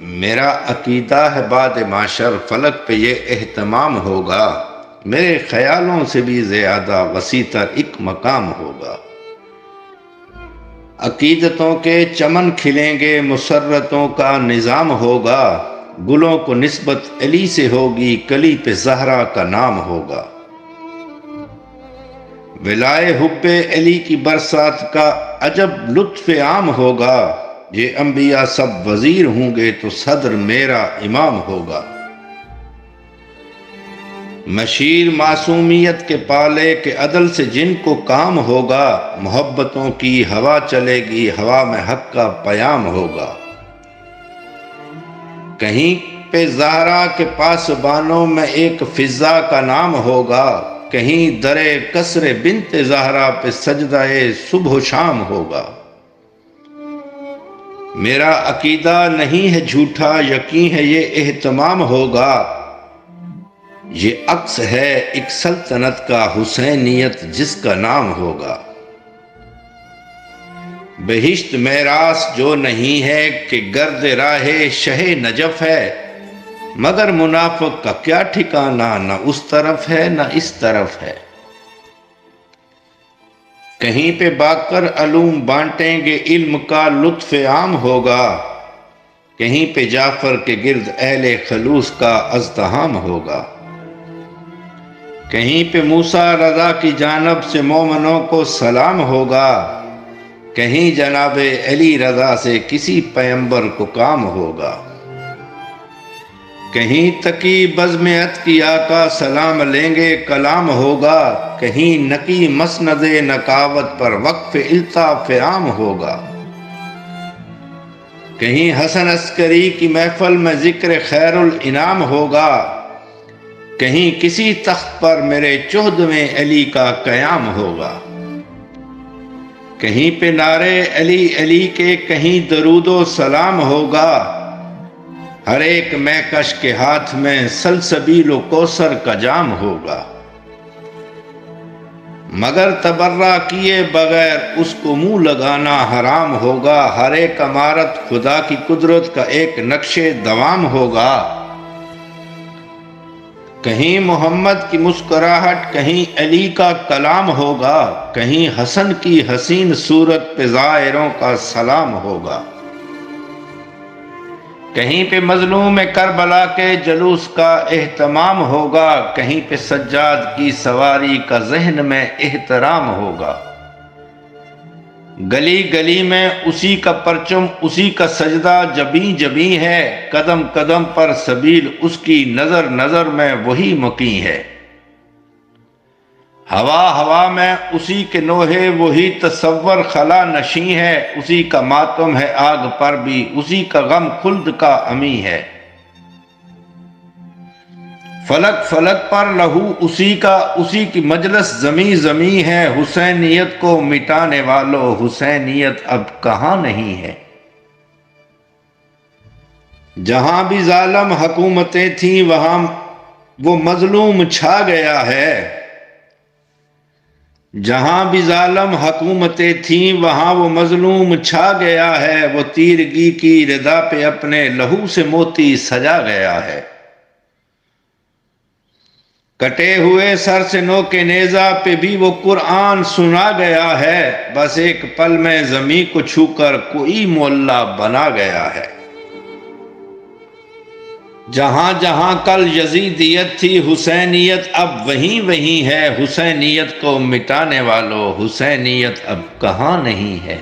میرا عقیدہ ہے بعد معاشر فلک پہ یہ اہتمام ہوگا، میرے خیالوں سے بھی زیادہ وسیع تر ایک مقام ہوگا۔ عقیدتوں کے چمن کھلیں گے، مسرتوں کا نظام ہوگا، گلوں کو نسبت علی سے ہوگی، کلی پہ زہرا کا نام ہوگا۔ ولائے حب علی کی برسات کا عجب لطف عام ہوگا، یہ انبیاء سب وزیر ہوں گے تو صدر میرا امام ہوگا۔ مشیر معصومیت کے پالے کے عدل سے جن کو کام ہوگا، محبتوں کی ہوا چلے گی، ہوا میں حق کا پیام ہوگا۔ کہیں پہ زہرا کے پاسبانوں میں ایک فضا کا نام ہوگا، کہیں درے قصر بنت زہرا پہ سجدہ صبح و شام ہوگا۔ میرا عقیدہ نہیں ہے جھوٹا، یقین ہے یہ اہتمام ہوگا، یہ عکس ہے ایک سلطنت کا، حسینیت جس کا نام ہوگا۔ بہشت میراث جو نہیں ہے کہ گرد راہ شہ نجف ہے، مگر منافق کا کیا ٹھکانہ، نہ اس طرف ہے نہ اس طرف ہے۔ کہیں پہ باقر علوم بانٹیں گے، علم کا لطف عام ہوگا، کہیں پہ جعفر کے گرد اہل خلوص کا ازدحام ہوگا۔ کہیں پہ موسیٰ رضا کی جانب سے مومنوں کو سلام ہوگا، کہیں جناب علی رضا سے کسی پیمبر کو کام ہوگا۔ کہیں تقی بزم کی آقا سلام لیں گے کلام ہوگا، کہیں نقی مسند نکاوت پر وقف الطاف عام ہوگا۔ کہیں حسن عسکری کی محفل میں ذکر خیر الانام ہوگا، کہیں کسی تخت پر میرے چہد میں علی کا قیام ہوگا۔ کہیں پہ نعرے علی علی کے، کہیں درود و سلام ہوگا، ہر ایک مہکش کے ہاتھ میں سلسبیل و کوثر کا جام ہوگا۔ مگر تبرہ کیے بغیر اس کو منہ لگانا حرام ہوگا، ہر ایک عمارت خدا کی قدرت کا ایک نقش دوام ہوگا۔ کہیں محمد کی مسکراہٹ، کہیں علی کا کلام ہوگا، کہیں حسن کی حسین صورت پہ زائروں کا سلام ہوگا۔ کہیں پہ مظلوم کربلا کے جلوس کا اہتمام ہوگا، کہیں پہ سجاد کی سواری کا ذہن میں احترام ہوگا۔ گلی گلی میں اسی کا پرچم، اسی کا سجدہ جبیں جبیں ہے، قدم قدم پر سبیل اس کی، نظر نظر میں وہی مقیم ہے۔ ہوا ہوا میں اسی کے نوحے وہی تصور خلا نشیں ہے، اسی کا ماتم ہے آگ پر بھی، اسی کا غم خلد کا امی ہے۔ فلک فلک پر لہو اسی کا، اسی کی مجلس زمیں زمیں ہے، حسینیت کو مٹانے والو حسینیت اب کہاں نہیں ہے۔ جہاں بھی ظالم حکومتیں تھیں وہاں وہ مظلوم چھا گیا ہے، جہاں بھی ظالم حکومتیں تھیں وہاں وہ مظلوم چھا گیا ہے، وہ تیرگی کی ردا پہ اپنے لہو سے موتی سجا گیا ہے۔ کٹے ہوئے سر سے نوک نیزہ پہ بھی وہ قرآن سنا گیا ہے، بس ایک پل میں زمیں کو چھو کر کوئی معلی بنا گیا ہے۔ جہاں جہاں کل یزیدیت تھی حسینیت اب وہیں وہیں ہے، حسینیت کو مٹانے والو حسینیت اب کہاں نہیں ہے۔